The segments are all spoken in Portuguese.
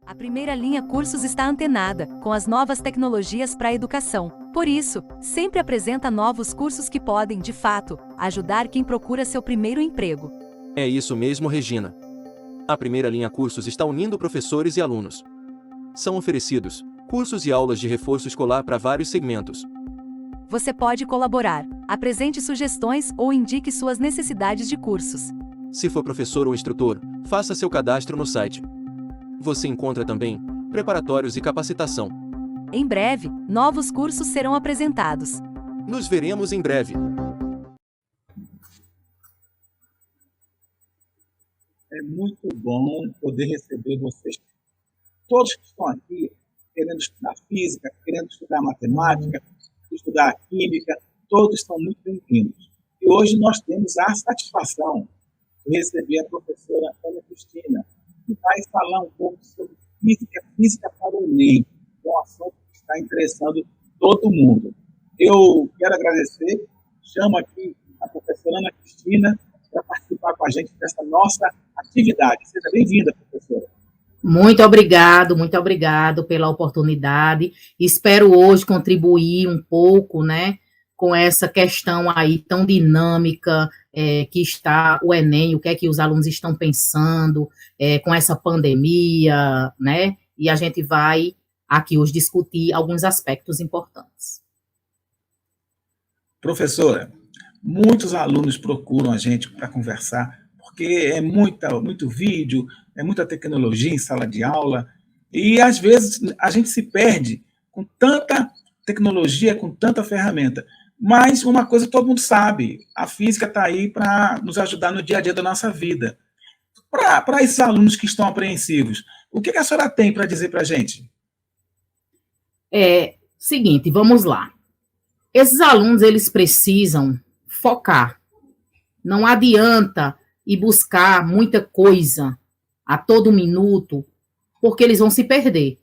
A Primeira Linha Cursos está antenada com as novas tecnologias para a educação. Por isso, sempre apresenta novos cursos que podem, de fato, ajudar quem procura seu primeiro emprego. É isso mesmo, Regina. A Primeira Linha Cursos está unindo professores e alunos. São oferecidos cursos e aulas de reforço escolar para vários segmentos. Você pode colaborar, apresente sugestões ou indique suas necessidades de cursos. Se for professor ou instrutor, faça seu cadastro no site. Você encontra também preparatórios e capacitação. Em breve, novos cursos serão apresentados. Nos veremos em breve. É muito bom poder receber vocês, todos que estão aqui, querendo estudar física, querendo estudar matemática, estudar química, todos estão muito bem-vindos. E hoje nós temos a satisfação de receber a professora Ana Cristina, que vai falar um pouco sobre física para o Enem, que é um assunto que está interessando todo mundo. Eu quero agradecer, chamo aqui a professora Ana Cristina para participar com a gente dessa nossa atividade. Seja bem-vinda, professora. Muito obrigado pela oportunidade. Espero hoje contribuir um pouco, né, com essa questão aí tão dinâmica que está o Enem, o que é que os alunos estão pensando com essa pandemia, né, e a gente vai aqui hoje discutir alguns aspectos importantes. Professora, muitos alunos procuram a gente para conversar, porque é muito vídeo, é muita tecnologia em sala de aula, e às vezes a gente se perde com tanta tecnologia, com tanta ferramenta. Mas uma coisa todo mundo sabe, a física está aí para nos ajudar no dia a dia da nossa vida. Para esses alunos que estão apreensivos, o que a senhora tem para dizer para a gente? Seguinte, vamos lá. Esses alunos, eles precisam focar. Não adianta ir buscar muita coisa a todo minuto, porque eles vão se perder.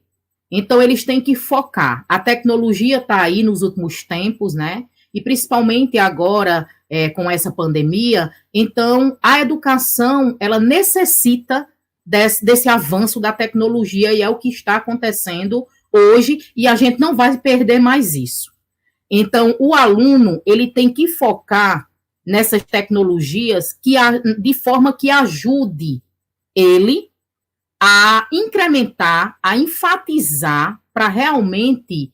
Então, eles têm que focar. A tecnologia está aí nos últimos tempos, né? E principalmente agora, com essa pandemia, então, a educação, ela necessita desse avanço da tecnologia, e é o que está acontecendo hoje, e a gente não vai perder mais isso. Então, o aluno, ele tem que focar nessas tecnologias de forma que ajude ele a incrementar, a enfatizar, para realmente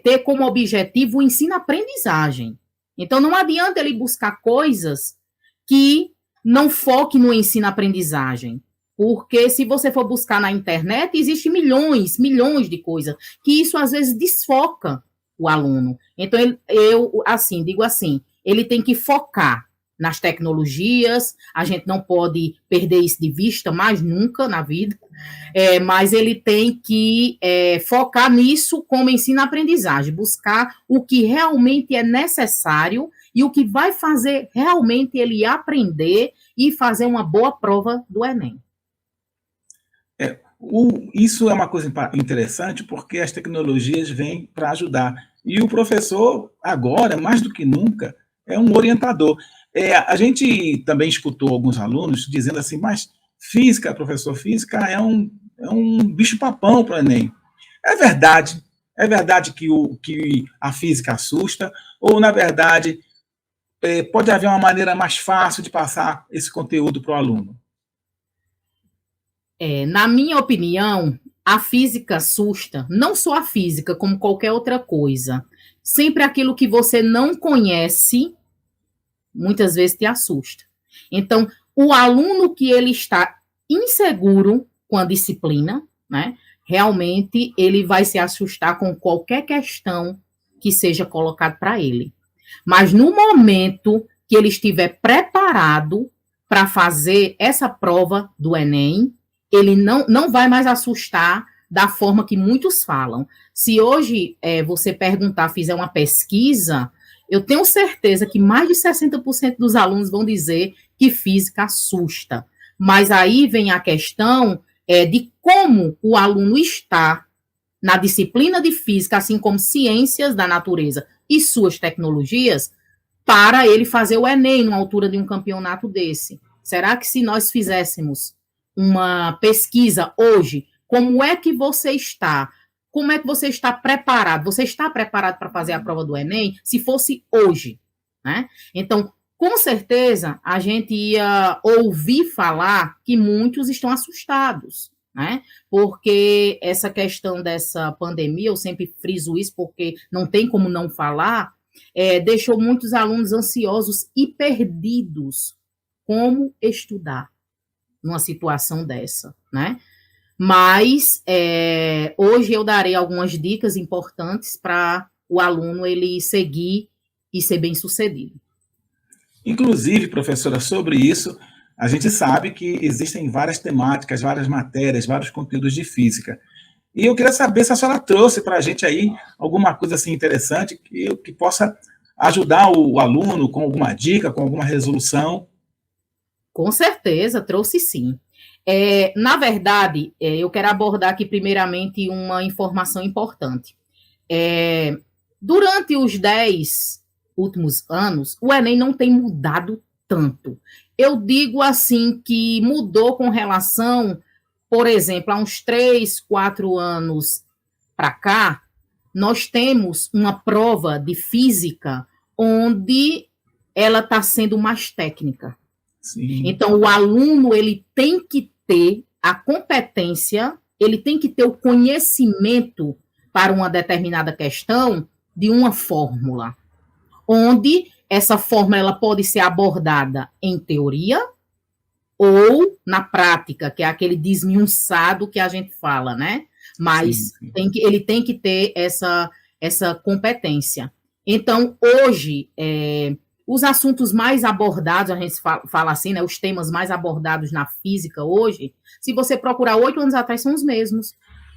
ter como objetivo o ensino-aprendizagem. Então, não adianta ele buscar coisas que não foquem no ensino-aprendizagem, porque se você for buscar na internet, existem milhões de coisas, que isso às vezes desfoca o aluno. Então, digo assim, ele tem que focar nas tecnologias, a gente não pode perder isso de vista mais nunca na vida, mas ele tem que focar nisso como ensino-aprendizagem, buscar o que realmente é necessário e o que vai fazer realmente ele aprender e fazer uma boa prova do Enem. Isso é uma coisa interessante, porque as tecnologias vêm para ajudar. E o professor, agora, mais do que nunca, é um orientador. A gente também escutou alguns alunos dizendo assim, mas física, professor, física é um bicho-papão para o Enem. É verdade que a física assusta, ou, na verdade, pode haver uma maneira mais fácil de passar esse conteúdo para o aluno? Na minha opinião, a física assusta, não só a física, como qualquer outra coisa. Sempre aquilo que você não conhece, muitas vezes te assusta. Então, o aluno que ele está inseguro com a disciplina, né, realmente ele vai se assustar com qualquer questão que seja colocada para ele. Mas no momento que ele estiver preparado para fazer essa prova do Enem, ele não vai mais assustar da forma que muitos falam. Se hoje você fizer uma pesquisa, eu tenho certeza que mais de 60% dos alunos vão dizer que física assusta. Mas aí vem a questão de como o aluno está na disciplina de física, assim como ciências da natureza e suas tecnologias, para ele fazer o Enem numa altura de um campeonato desse. Será que se nós fizéssemos uma pesquisa hoje Como é que você está? Como é que você está preparado? Você está preparado para fazer a prova do Enem? Se fosse hoje, né? Então, com certeza, a gente ia ouvir falar que muitos estão assustados, né? Porque essa questão dessa pandemia, eu sempre friso isso porque não tem como não falar, deixou muitos alunos ansiosos e perdidos como estudar numa situação dessa, né? Mas hoje eu darei algumas dicas importantes para o aluno ele seguir e ser bem-sucedido. Inclusive, professora, sobre isso, a gente sabe que existem várias temáticas, várias matérias, vários conteúdos de física. E eu queria saber se a senhora trouxe para a gente aí alguma coisa assim interessante que possa ajudar o aluno com alguma dica, com alguma resolução. Com certeza, trouxe sim. Na verdade, eu quero abordar aqui primeiramente uma informação importante. Durante os 10 últimos anos, o Enem não tem mudado tanto. Eu digo assim que mudou com relação, por exemplo, há uns 3, 4 anos para cá, nós temos uma prova de física onde ela está sendo mais técnica. Sim. Então, o aluno ele tem que ter a competência, ele tem que ter o conhecimento para uma determinada questão de uma fórmula, onde essa fórmula ela pode ser abordada em teoria ou na prática, que é aquele desmiuçado que a gente fala, né? Mas Sim. ele tem que ter essa competência. Então, hoje, os assuntos mais abordados, a gente fala assim, né? Os temas mais abordados na física hoje, se você procurar 8 anos atrás, são os mesmos.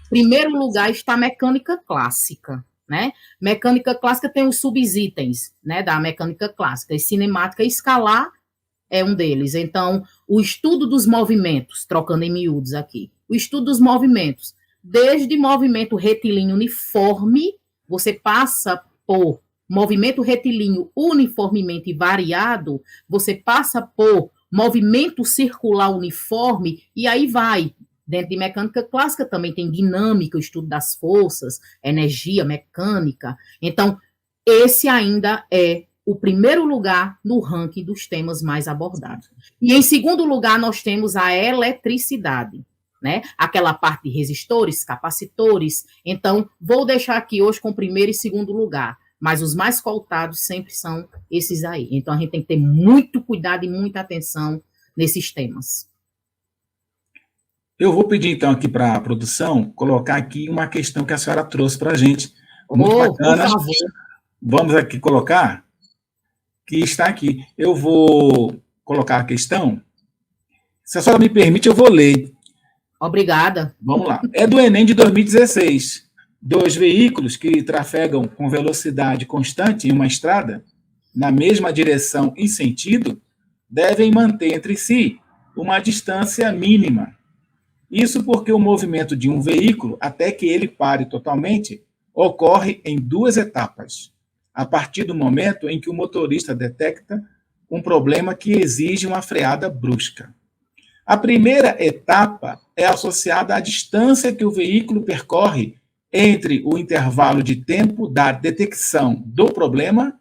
Em primeiro lugar está a mecânica clássica, né? Mecânica clássica tem os subitens, né, da mecânica clássica, e cinemática escalar é um deles. Então, o estudo dos movimentos, trocando em miúdos aqui, o estudo dos movimentos, desde movimento retilíneo uniforme, você passa por movimento retilíneo uniformemente variado, você passa por movimento circular uniforme, e aí vai. Dentro de mecânica clássica também tem dinâmica, o estudo das forças, energia mecânica. Então, esse ainda é o primeiro lugar no ranking dos temas mais abordados. E em segundo lugar, nós temos a eletricidade, né? Aquela parte de resistores, capacitores. Então, vou deixar aqui hoje com primeiro e segundo lugar, mas os mais cotados sempre são esses aí. Então, a gente tem que ter muito cuidado e muita atenção nesses temas. Eu vou pedir, então, aqui para a produção colocar aqui uma questão que a senhora trouxe para a gente. Muito bacana. Por favor. Vamos aqui colocar, que está aqui. Eu vou colocar a questão. Se a senhora me permite, eu vou ler. Obrigada. Vamos lá. É do Enem de 2016. 2 veículos que trafegam com velocidade constante em uma estrada, na mesma direção e sentido, devem manter entre si uma distância mínima. Isso porque o movimento de um veículo, até que ele pare totalmente, ocorre em 2 etapas, a partir do momento em que o motorista detecta um problema que exige uma freada brusca. A primeira etapa é associada à distância que o veículo percorre entre o intervalo de tempo da detecção do problema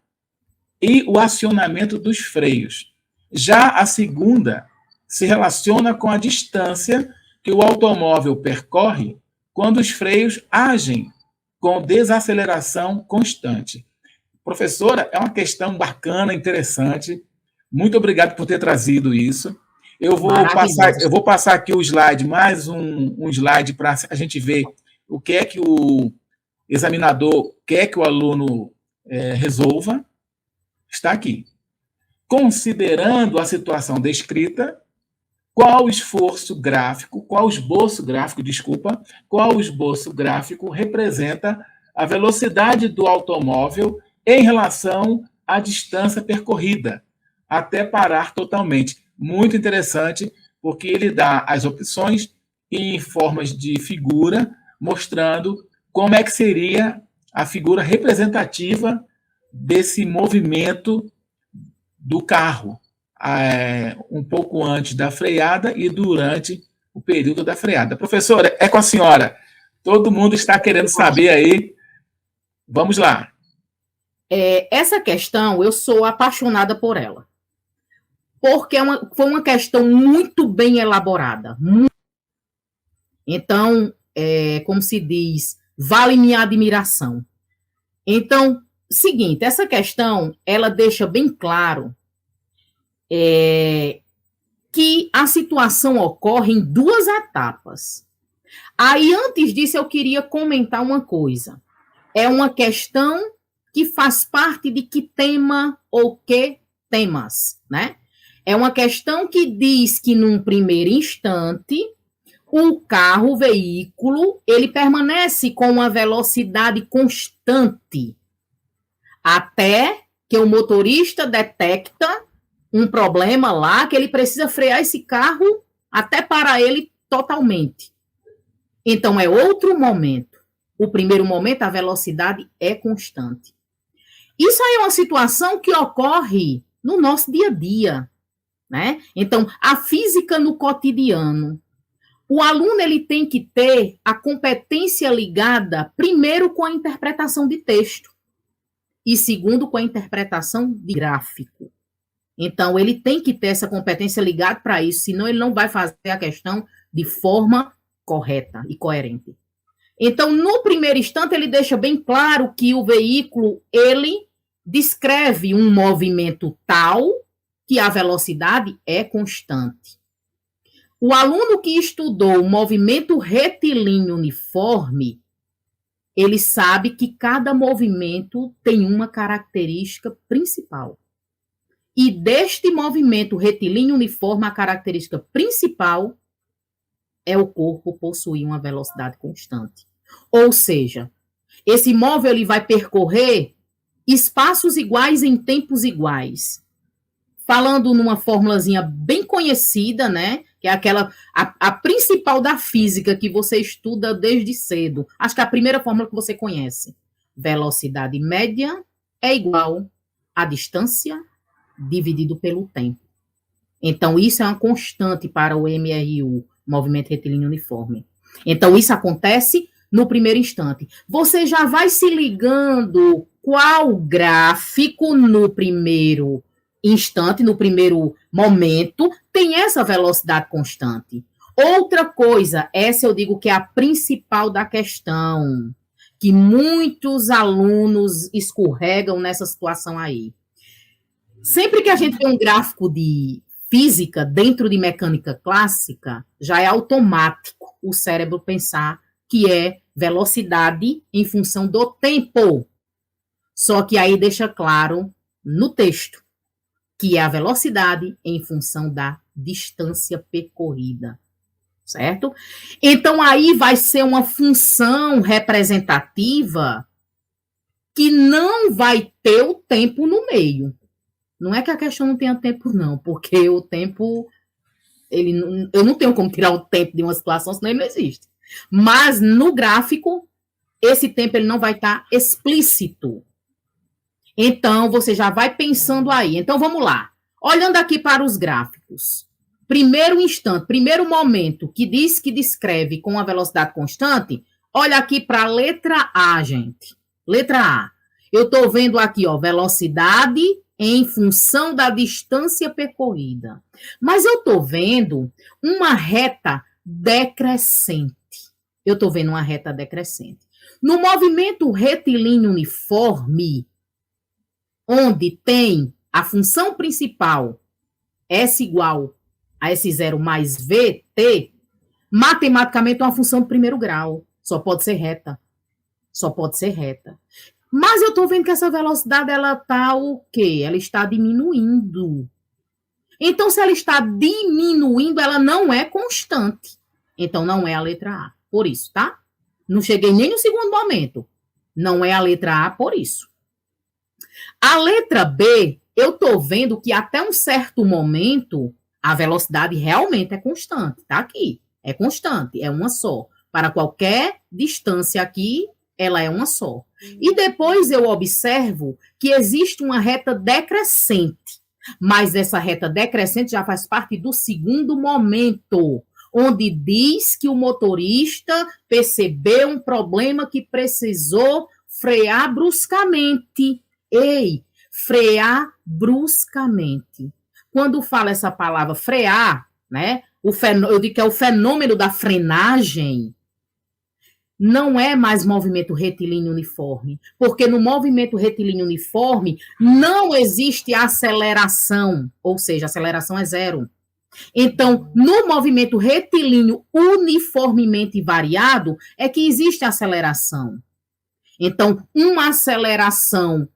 e o acionamento dos freios. Já a segunda se relaciona com a distância que o automóvel percorre quando os freios agem com desaceleração constante. Professora, é uma questão bacana, interessante. Muito obrigado por ter trazido isso. Eu vou passar aqui o slide, mais um slide para a gente ver o que é que o examinador quer que o aluno resolva. Está aqui. Considerando a situação descrita, qual esboço gráfico representa a velocidade do automóvel em relação à distância percorrida, até parar totalmente. Muito interessante, porque ele dá as opções em formas de figura, mostrando como é que seria a figura representativa desse movimento do carro, um pouco antes da freada e durante o período da freada. Professora, é com a senhora. Todo mundo está querendo saber aí. Vamos lá. Essa questão, eu sou apaixonada por ela. Porque foi uma questão muito bem elaborada. Então, como se diz, vale minha admiração. Então, seguinte, essa questão, ela deixa bem claro que a situação ocorre em duas etapas. Aí, antes disso, eu queria comentar uma coisa. É uma questão que faz parte de que tema ou que temas, né? É uma questão que diz que, num primeiro instante, o carro, o veículo, ele permanece com uma velocidade constante, até que o motorista detecta um problema lá, que ele precisa frear esse carro até parar ele totalmente. Então, é outro momento. O primeiro momento, a velocidade é constante. Isso aí é uma situação que ocorre no nosso dia a dia, né? Então, a física no cotidiano. O aluno, ele tem que ter a competência ligada, primeiro, com a interpretação de texto e, segundo, com a interpretação de gráfico. Então, ele tem que ter essa competência ligada para isso, senão ele não vai fazer a questão de forma correta e coerente. Então, no primeiro instante, ele deixa bem claro que o veículo, ele descreve um movimento tal que a velocidade é constante. O aluno que estudou o movimento retilíneo uniforme, ele sabe que cada movimento tem uma característica principal. E deste movimento retilíneo uniforme, a característica principal é o corpo possuir uma velocidade constante. Ou seja, esse móvel ele vai percorrer espaços iguais em tempos iguais. Falando numa formulazinha bem conhecida, né? Que é aquela, a principal da física que você estuda desde cedo. Acho que é a primeira fórmula que você conhece. Velocidade média é igual a distância dividido pelo tempo. Então, isso é uma constante para o MRU, movimento retilíneo uniforme. Então, isso acontece no primeiro instante. Você já vai se ligando qual gráfico no primeiro instante, no primeiro momento, tem essa velocidade constante. Outra coisa, essa eu digo que é a principal da questão, que muitos alunos escorregam nessa situação aí. Sempre que a gente tem um gráfico de física dentro de mecânica clássica, já é automático o cérebro pensar que é velocidade em função do tempo. Só que aí deixa claro no texto que é a velocidade em função da distância percorrida, certo? Então, aí vai ser uma função representativa que não vai ter o tempo no meio. Não é que a questão não tenha tempo, não, porque o tempo, eu não tenho como tirar o tempo de uma situação, senão ele não existe. Mas, no gráfico, esse tempo ele não vai estar explícito. Então, você já vai pensando aí. Então, vamos lá. Olhando aqui para os gráficos. Primeiro instante, primeiro momento que diz que descreve com a velocidade constante, olha aqui para a letra A, gente. Letra A. Eu estou vendo aqui, ó, velocidade em função da distância percorrida. Mas eu estou vendo uma reta decrescente. Eu estou vendo uma reta decrescente. No movimento retilíneo uniforme, onde tem a função principal, S igual a S0 mais VT, matematicamente é uma função de primeiro grau. Só pode ser reta. Só pode ser reta. Mas eu estou vendo que essa velocidade, ela está o quê? Ela está diminuindo. Então, se ela está diminuindo, ela não é constante. Então, não é a letra A. Por isso, tá? Não cheguei nem no segundo momento. Não é a letra A por isso. A letra B, eu estou vendo que até um certo momento, a velocidade realmente é constante. Tá aqui. É constante, é uma só. Para qualquer distância aqui, ela é uma só. E depois eu observo que existe uma reta decrescente. Mas essa reta decrescente já faz parte do segundo momento. onde diz que o motorista percebeu um problema que precisou frear bruscamente. Ei, frear bruscamente. Quando fala essa palavra frear, né? Eu digo que é o fenômeno da frenagem, não é mais movimento retilíneo uniforme, porque no movimento retilíneo uniforme não existe aceleração, ou seja, a aceleração é zero. Então, no movimento retilíneo uniformemente variado, é que existe aceleração. Então, uma aceleração,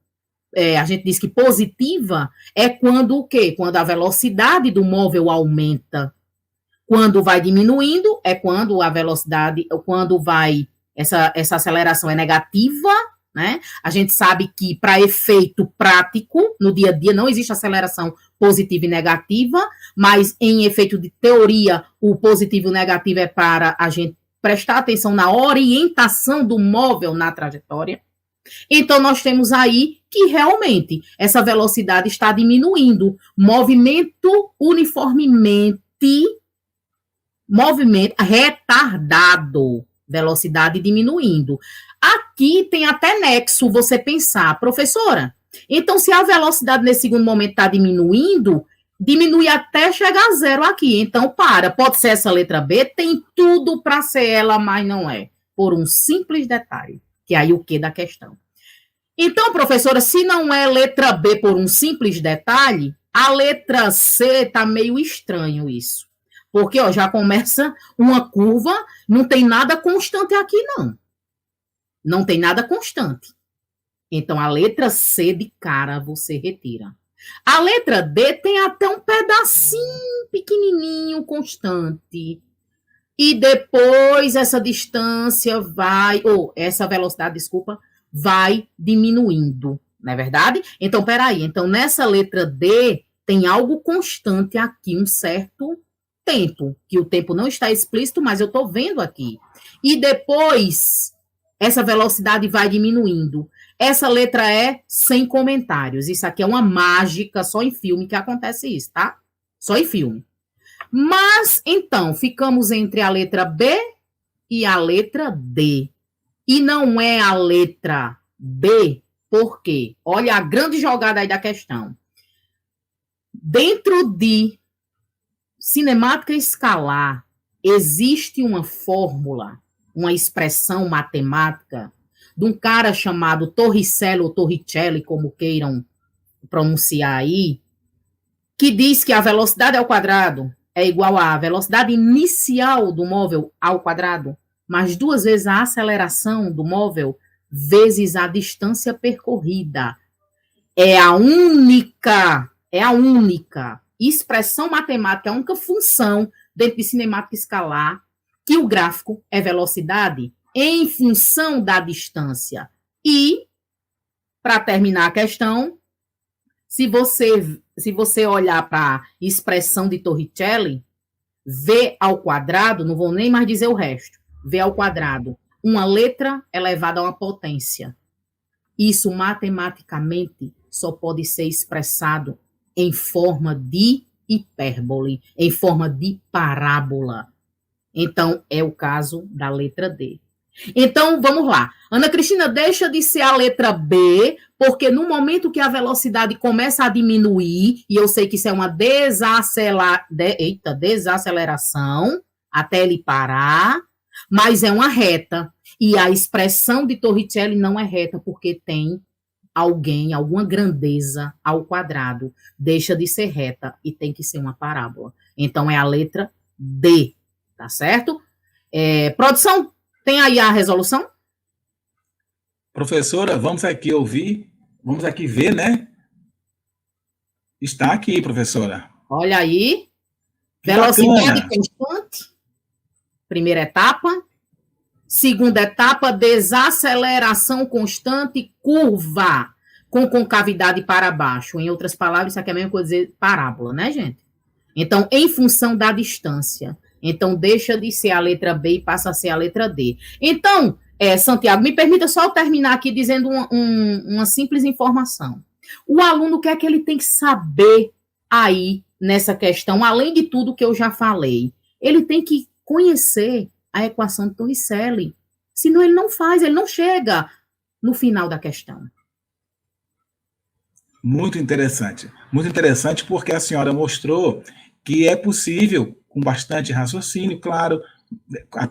a gente diz que positiva, é quando o quê? Quando a velocidade do móvel aumenta. Quando vai diminuindo, é quando a velocidade, quando vai, essa aceleração é negativa, né? A gente sabe que para efeito prático, no dia a dia, não existe aceleração positiva e negativa, mas em efeito de teoria, o positivo e o negativo é para a gente prestar atenção na orientação do móvel na trajetória. Então, nós temos aí que realmente essa velocidade está diminuindo. Movimento uniformemente, movimento retardado, velocidade diminuindo. Aqui tem até nexo você pensar, professora, então se a velocidade nesse segundo momento está diminuindo, diminui até chegar a zero aqui. Então, pode ser essa letra B, tem tudo para ser ela, mas não é. Por um simples detalhe, que é aí o que da questão. Então, professora, se não é letra B por um simples detalhe, a letra C está meio estranho isso. Porque já começa uma curva, não tem nada constante aqui, não. Não tem nada constante. Então, a letra C de cara você retira. A letra D tem até um pedacinho pequenininho constante. E depois essa distância essa velocidade, desculpa, vai diminuindo, não é verdade? Então, peraí. Então, nessa letra D tem algo constante aqui, um certo tempo, que o tempo não está explícito, mas eu estou vendo aqui. E depois, essa velocidade vai diminuindo. Essa letra E, sem comentários. Isso aqui é uma mágica, só em filme que acontece isso, tá? Só em filme. Mas, então, ficamos entre a letra B e a letra D. E não é a letra B, por quê? Olha a grande jogada aí da questão. Dentro de cinemática escalar, existe uma fórmula, uma expressão matemática de um cara chamado Torricelli ou Torricelli, como queiram pronunciar aí, que diz que a velocidade ao quadrado é igual à velocidade inicial do móvel ao quadrado, mais 2 vezes a aceleração do móvel vezes a distância percorrida. É a única expressão matemática, a única função dentro de cinemática escalar que o gráfico é velocidade em função da distância. E, para terminar a questão, se você olhar para a expressão de Torricelli, V ao quadrado, não vou nem mais dizer o resto, V ao quadrado, uma letra elevada a uma potência. Isso, matematicamente, só pode ser expressado em forma de hipérbole, em forma de parábola. Então, é o caso da letra D. Então, vamos lá. Ana Cristina, deixa de ser a letra B, porque no momento que a velocidade começa a diminuir, e eu sei que isso é uma desaceleração, até ele parar, mas é uma reta. E a expressão de Torricelli não é reta, porque tem alguma grandeza ao quadrado. Deixa de ser reta e tem que ser uma parábola. Então, é a letra D, tá certo? Produção, tem aí a resolução? Professora, vamos aqui ouvir, vamos aqui ver, né? Está aqui, professora. Olha aí. Que Velocidade bacana. constante. Primeira etapa. Segunda etapa, desaceleração constante, curva, com concavidade para baixo. Em outras palavras, isso aqui é a mesma coisa dizer parábola, né, gente? Então, em função da distância. Então, deixa de ser a letra B e passa a ser a letra D. Então, Santiago, me permita só terminar aqui dizendo uma simples informação. O aluno, o que é que ele tem que saber aí nessa questão, além de tudo que eu já falei? ele tem que conhecer a equação de Torricelli. Senão ele não faz, ele não chega no final da questão. Muito interessante porque a senhora mostrou que é possível, com bastante raciocínio, claro,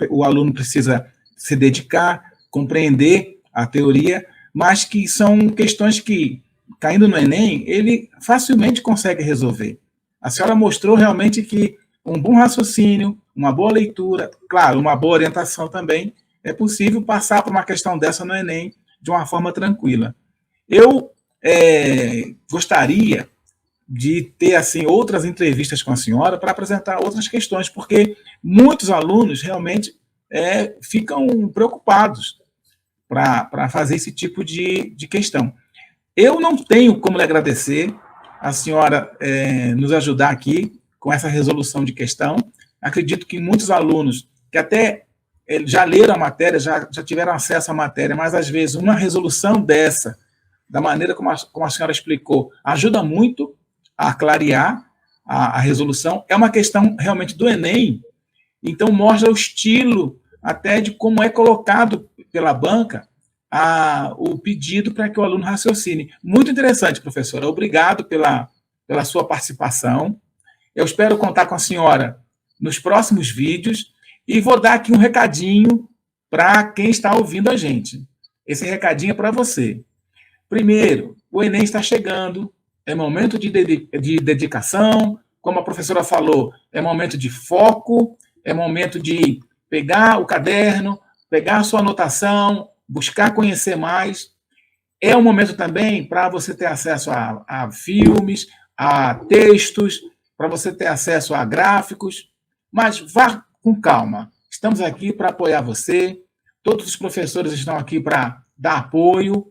o aluno precisa se dedicar, compreender a teoria, mas que são questões que, caindo no Enem, ele facilmente consegue resolver. A senhora mostrou realmente que um bom raciocínio, uma boa leitura, claro, uma boa orientação também, é possível passar por uma questão dessa no Enem de uma forma tranquila. Eu gostaria de ter assim outras entrevistas com a senhora para apresentar outras questões, porque muitos alunos realmente ficam preocupados para fazer esse tipo de questão. Eu não tenho como lhe agradecer a senhora nos ajudar aqui com essa resolução de questão. Acredito que muitos alunos que até já leram a matéria, já tiveram acesso à matéria, mas às vezes uma resolução dessa, da maneira como a senhora explicou, ajuda muito a clarear a resolução. É uma questão realmente do Enem, então mostra o estilo até de como é colocado pela banca o pedido para que o aluno raciocine. Muito interessante, professora. Obrigado pela sua participação. Eu espero contar com a senhora nos próximos vídeos e vou dar aqui um recadinho para quem está ouvindo a gente. Esse recadinho é para você. Primeiro, o Enem está chegando, é momento de dedicação, como a professora falou, é momento de foco, é momento de pegar o caderno, pegar a sua anotação, buscar conhecer mais. É um momento também para você ter acesso a filmes, a textos, para você ter acesso a gráficos, mas vá com calma. Estamos aqui para apoiar você, todos os professores estão aqui para dar apoio,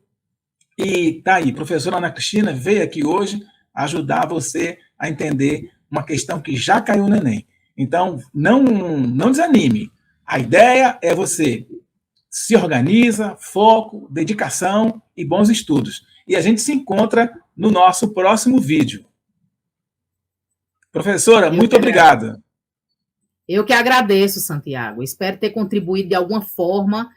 e tá aí, professora Ana Cristina veio aqui hoje ajudar você a entender uma questão que já caiu no Enem. Então, não desanime. A ideia é você se organiza, foco, dedicação e bons estudos. E a gente se encontra no nosso próximo vídeo. Professora, muito obrigado. Eu que agradeço, Santiago. Espero ter contribuído de alguma forma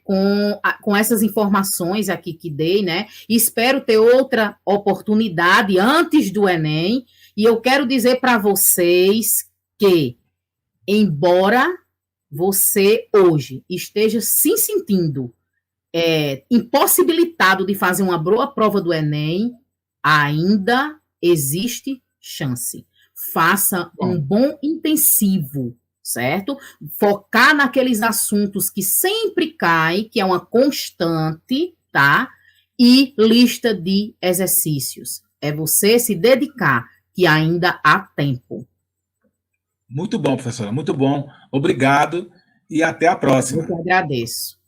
com essas informações aqui que dei, né? E espero ter outra oportunidade antes do Enem. E eu quero dizer para vocês que, embora você hoje esteja se sentindo impossibilitado de fazer uma boa prova do Enem, ainda existe chance. Faça um bom intensivo, certo? Focar naqueles assuntos que sempre cai, que é uma constante, tá? E lista de exercícios. É você se dedicar, que ainda há tempo. Muito bom, professora, muito bom. Obrigado e até a próxima. Eu que agradeço.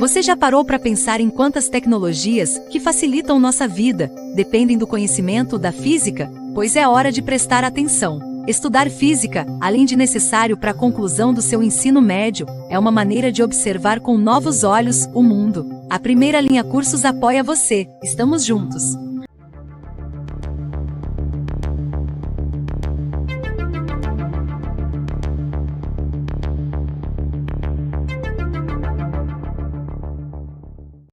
Você já parou para pensar em quantas tecnologias que facilitam nossa vida dependem do conhecimento da física? Pois é hora de prestar atenção. Estudar física, além de necessário para a conclusão do seu ensino médio, é uma maneira de observar com novos olhos o mundo. A Primeira Linha Cursos apoia você. Estamos juntos.